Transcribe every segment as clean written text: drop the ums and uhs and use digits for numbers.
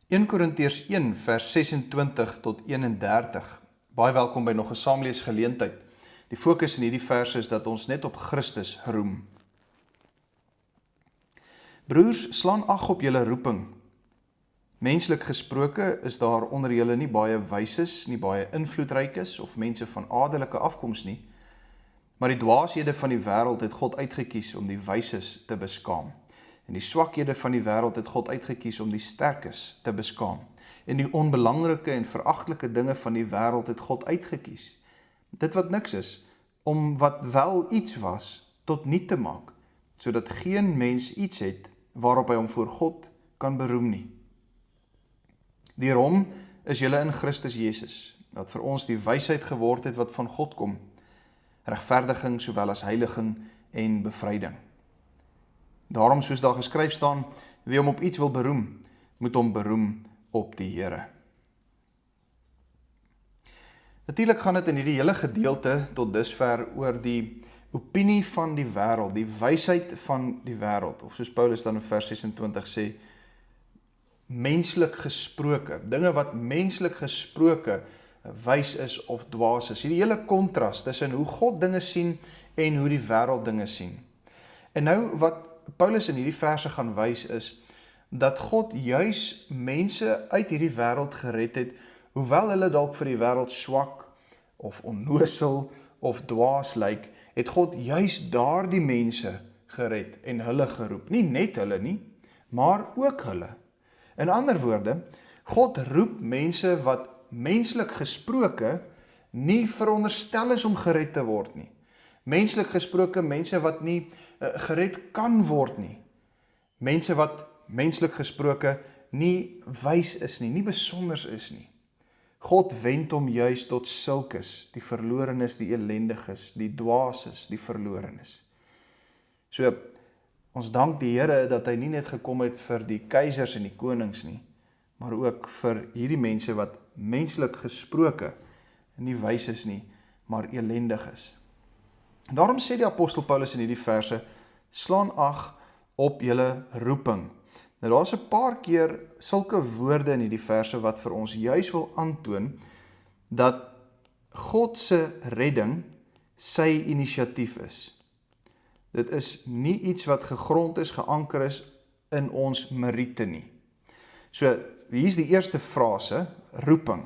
1 Korintiërs 1 vers 26 tot 31. Baie welkom by nog 'n saamleesgeleentheid. Die fokus in hierdie verse is dat ons net op Christus roem. Broers, slaan ag op julle roeping. Menslik gesproke is daar onder julle nie baie wyses, nie baie invloedrykes of mense van adelike afkoms nie, maar die dwaashede van die wêreld het God uitgekies om die wyses te beskaam. En die swakhede van die wêreld het God uitgekies om die sterkes te beskaam. En die onbelangrike en veragtelike dinge van die wêreld het God uitgekies. Dit wat niks is, om wat wel iets was, tot niet te maak, sodat geen mens iets het waarop hy hom voor God kan beroem nie. Deur hom is julle in Christus Jesus, wat vir ons die wysheid geword het wat van God kom, regverdiging sowel as heiliging en bevryding. Daarom, soos daar geskryf staan, wie hom op iets wil beroem, moet hom beroem op die Here. Natuurlik gaan dit in hierdie hele gedeelte tot dusver oor die opinie van die wêreld, die wysheid van die wêreld, of soos Paulus dan in vers 26 sê, menslik gesproke, dinge wat menslik gesproke wys is of dwaas is. Hierdie hele kontras tussen hoe God dinge sien en hoe die wêreld dinge sien. En nou wat Paulus in hierdie verse gaan wys is, dat God juis mense uit hierdie wêreld gered het, hoewel hulle dalk vir die wêreld swak, of onnosel, of dwaas lyk, het God juis daardie mense gered en hulle geroep. Nie net hulle nie, maar ook hulle. In ander woorde, God roep mense wat menslik gesproke nie veronderstel is om gered te word nie. Menslik gesproke mense wat nie gered kan word nie. Mense wat menslik gesproke nie wys is nie, nie besonders is nie. God wend hom juis tot sulkes, die verlorenes, die elendiges, die dwaases, die verlorenes. So, ons dank die Here dat hy nie net gekom het vir die keisers en die konings nie, maar ook vir hierdie mense wat menslik gesproke nie wys is nie, maar elendig is. Daarom sê die apostel Paulus in hierdie verse, slaan ag op julle roeping. Nou daar is 'n paar keer sulke woorde in hierdie verse wat vir ons juis wil aantoon dat God se redding sy inisiatief is. Dit is nie iets wat gegrond is, geanker is in ons meriete nie. So, hier is die eerste frase, roeping.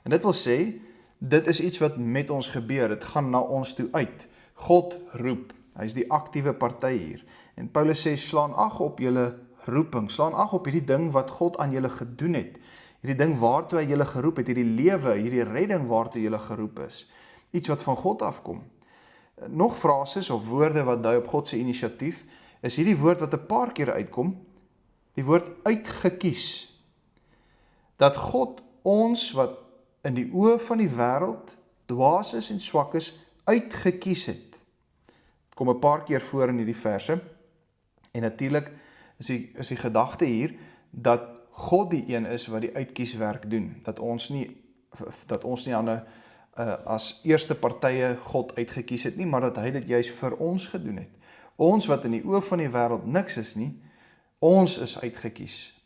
En dit wil sê, dit is iets wat met ons gebeur, dit gaan na ons toe uit. God roep, hy is die aktiewe party hier. En Paulus sê, slaan ag op julle roeping, slaan ag op hierdie ding wat God aan julle gedoen het, hierdie ding waartoe hy julle geroep het, hierdie lewe, hierdie redding waartoe julle geroep is, iets wat van God afkom. Nog frases of woorde wat dui op God se inisiatief, is hierdie woord wat 'n paar keer uitkom, die woord uitgekies. Dat God ons wat in die oë van die wêreld dwaas is en swak is, uitgekies het. Dit kom 'n paar keer voor in hierdie verse, en natuurlik is die gedagte hier, dat God die een is wat die uitkieswerk doen, dat ons nie as eerste partye God uitgekies het nie, maar dat hy dit juis vir ons gedoen het. Ons wat in die oë van die wêreld niks is nie, ons is uitgekies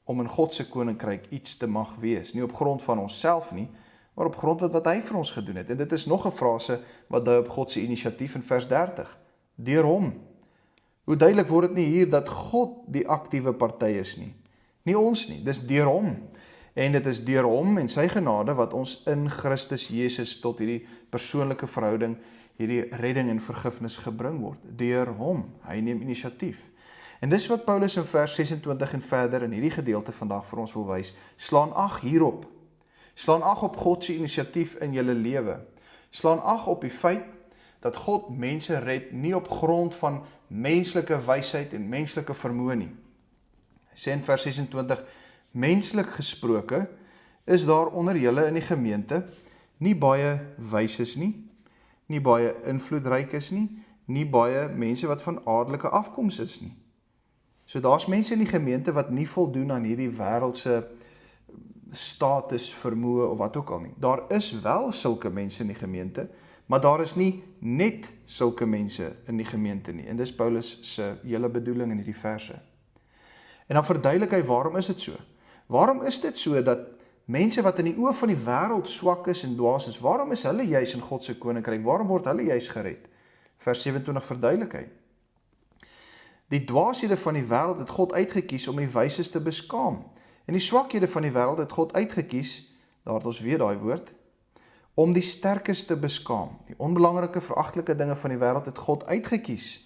om in God se koninkryk iets te mag wees, nie op grond van onsself nie, maar op grond wat hy vir ons gedoen het. En dit is nog 'n frase wat dui op God se inisiatief in vers 30. Deur hom. Hoe duidelik word dit nie hier dat God die aktiewe party is nie. Nie ons nie, dis deur hom. En dit is deur hom en sy genade wat ons in Christus Jesus tot hierdie persoonlike verhouding, hierdie redding en vergifnis gebring word. Deur hom. Hy neem inisiatief. En dis wat Paulus in vers 26 en verder in hierdie gedeelte vandag vir ons wil wys. Slaan ag hierop. Slaan ag op God se inisiatief in julle lewe. Slaan ag op die feit dat God mense red nie op grond van menslike wysheid en menslike vermoë nie. Hy sê in vers 26, menslik gesproke is daar onder julle in die gemeente nie baie wyses nie, nie baie invloedryk is nie, nie baie mense wat van adelike afkoms is nie. So daar's mense in die gemeente wat nie voldoen aan hierdie wêreldse status, vermoë of wat ook al nie. Daar is wel sulke mense in die gemeente, maar daar is nie net sulke mense in die gemeente nie. En dis Paulus se hele bedoeling in hierdie verse. En dan verduidelik hy waarom is dit so? Waarom is dit so dat mense wat in die oë van die wêreld swak is en dwaas is, waarom is hulle juis in God se koninkryk? Waarom word hulle juis gered? Vers 27 verduidelik hy. Die dwaashede van die wêreld het God uitgekies om die wyses te beskaam. En die swakhede van die wêreld het God uitgekies, daar het ons weer daai woord, om die sterkes te beskaam. Die onbelangrike, veragtelike dinge van die wêreld het God uitgekies.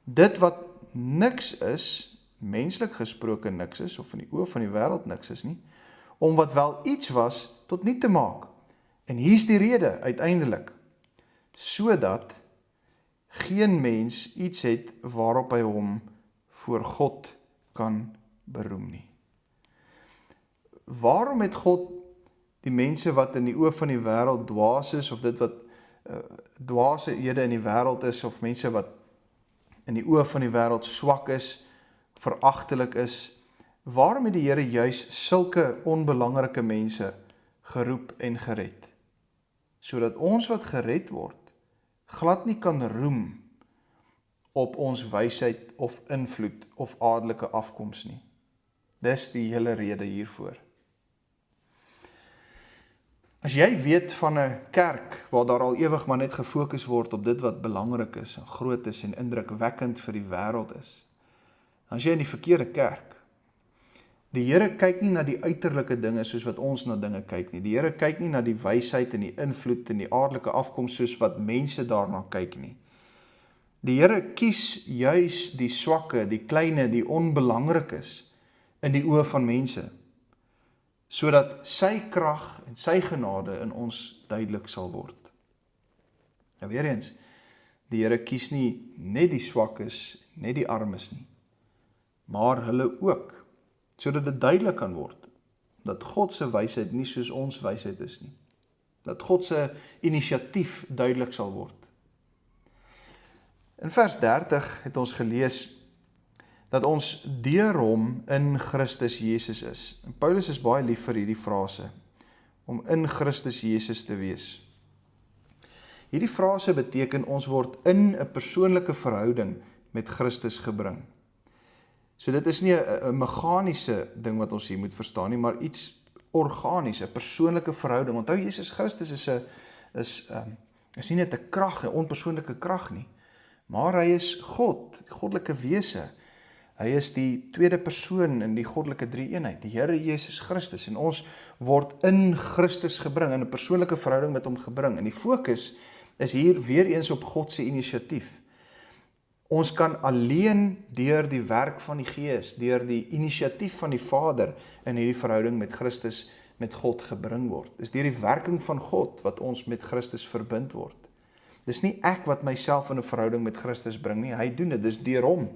Dit wat niks is, menslik gesproke niks is, of in die oë van die wêreld niks is nie, om wat wel iets was, tot niet te maak. En hier is die rede, uiteindelik, sodat geen mens iets het waarop hy hom voor God kan beroem nie. Waarom het God die mense wat in die oë van die wêreld dwaas is, of dit wat dwaashede in die wêreld is, of mense wat in die oë van die wêreld swak is, veragtelik is, waarom het die Here juis sulke onbelangrike mense geroep en gered? Sodat ons wat gered word, glad nie kan roem op ons wysheid of invloed of adelike afkoms nie. Dis die hele rede hiervoor. As jy weet van 'n kerk waar daar al ewig maar net gefokus word op dit wat belangrik is en groot is en indrukwekkend vir die wêreld is, dan is jy in die verkeerde kerk. Die Here kyk nie na die uiterlike dinge soos wat ons na dinge kyk nie. Die Here kyk nie na die wysheid en die invloed en die aardelike afkoms soos wat mense daarna kyk nie. Die Here kies juis die swakke, die kleine, die onbelangrikes in die oë van mense, sodat sy krag en sy genade in ons duidelik sal word. Nou weer eens, die Here kies nie net die swakkes, net die armes nie, maar hulle ook, sodat dit duidelik kan word, dat God se wysheid nie soos ons wysheid is nie. Dat God se inisiatief duidelik sal word. In vers 30 het ons gelees, dat ons deur hom in Christus Jesus is. En Paulus is baie lief vir hierdie frase, om in Christus Jesus te wees. Hierdie frase beteken ons word in 'n persoonlike verhouding met Christus gebring. So dit is nie 'n meganiese ding wat ons hier moet verstaan nie, maar iets organies, 'n persoonlike verhouding. Onthou, Jesus Christus is nie net 'n krag, 'n onpersoonlike krag nie, maar hy is God, die goddelike wese. Hy is die tweede persoon in die goddelike drie-eenheid, die Here Jesus Christus, en ons word in Christus gebring, in 'n persoonlike verhouding met hom gebring. En die fokus is hier weer eens op God se inisiatief. Ons kan alleen deur die werk van die Gees, deur die inisiatief van die Vader in hierdie verhouding met Christus, met God gebring word. Dis deur die werking van God wat ons met Christus verbind word. Dis nie ek wat myself in 'n verhouding met Christus bring nie, hy doen dit, dis deur hom.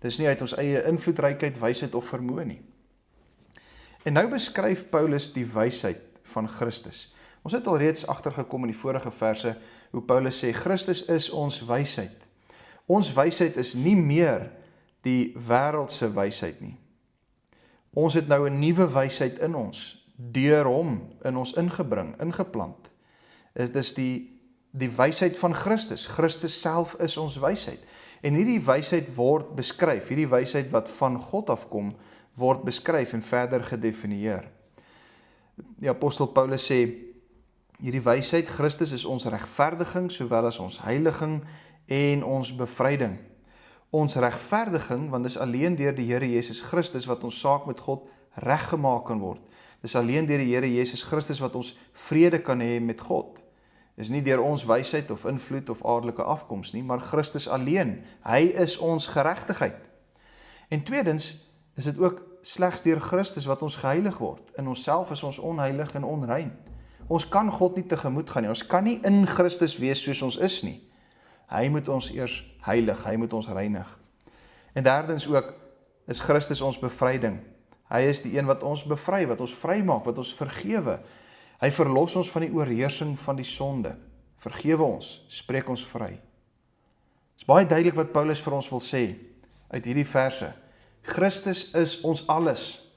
Dis nie uit ons eie invloedrykheid, wysheid of vermoë nie. En nou beskryf Paulus die wysheid van Christus. Ons het al reeds agtergekom in die vorige verse, hoe Paulus sê, Christus is ons wysheid. Ons wysheid is nie meer die wêreldse wysheid nie. Ons het nou 'n nuwe wysheid in ons, deur hom in ons ingebring, ingeplant. Dit is die wysheid van Christus. Christus self is ons wysheid. En hierdie wysheid word beskryf, hierdie wysheid wat van God afkom, word beskryf en verder gedefinieer. Die apostel Paulus sê, hierdie wysheid, Christus is ons regverdiging, sowel as ons heiliging en ons bevryding. Ons regverdiging, want dis alleen deur die Here Jesus Christus wat ons saak met God reggemaak kan word. Dis alleen deur die Here Jesus Christus wat ons vrede kan hê met God. Dis nie deur ons wysheid of invloed of adelike afkoms nie, maar Christus alleen. Hy is ons geregtigheid. En tweedens is dit ook slegs deur Christus wat ons geheilig word. In onsself is ons onheilig en onrein. Ons kan God nie tegemoet gaan nie. Ons kan nie in Christus wees soos ons is nie. Hy moet ons eers heilig, hy moet ons reinig. En derdens ook is Christus ons bevryding. Hy is die een wat ons bevry, wat ons vrymaak, wat ons vergewe. Hy verlos ons van die oorheersing van die sonde. Vergewe ons, spreek ons vry. Dit is baie duidelik wat Paulus vir ons wil sê uit hierdie verse. Christus is ons alles.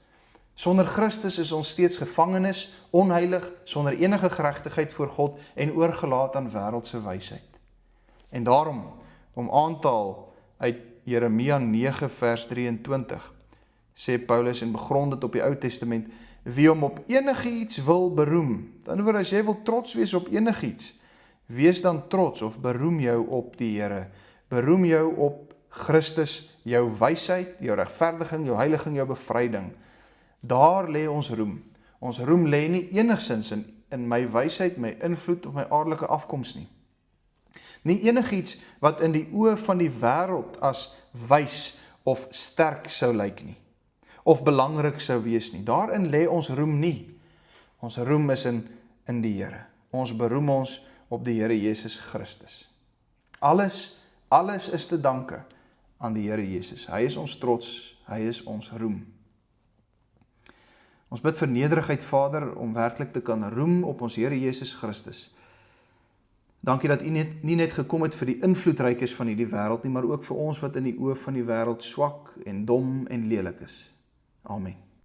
Sonder Christus is ons steeds gevangenes, onheilig, sonder enige geregtigheid voor God en oorgelaat aan wêreldse wysheid. En daarom, om aan te haal uit Jeremia 9 vers 23, sê Paulus en begrond dit op die Ou Testament, wie hom op enigiets wil beroem. Met ander woorde, as jy wil trots wees op enigiets, wees dan trots of beroem jou op die Here. Beroem jou op Christus, jou wysheid, jou regverdiging, jou heiliging, jou bevryding. Daar lê ons roem. Ons roem lê nie enigsins in my wysheid, my invloed of my aardelike afkoms nie. Nie enigiets wat in die oë van die wêreld as wys of sterk sou lyk nie, of belangrik sou wees nie. Daarin lê ons roem nie. Ons roem is in die Here. Ons beroem ons op die Here Jesus Christus. Alles is te danke aan die Here Jesus. Hy is ons trots, hy is ons roem. Ons bid vir nederigheid, Vader, om werklik te kan roem op ons Here Jesus Christus. Dankie dat U nie net gekom het vir die invloedrykes van hierdie wêreld nie, maar ook vir ons wat in die oë van die wêreld swak en dom en lelik is. Amen.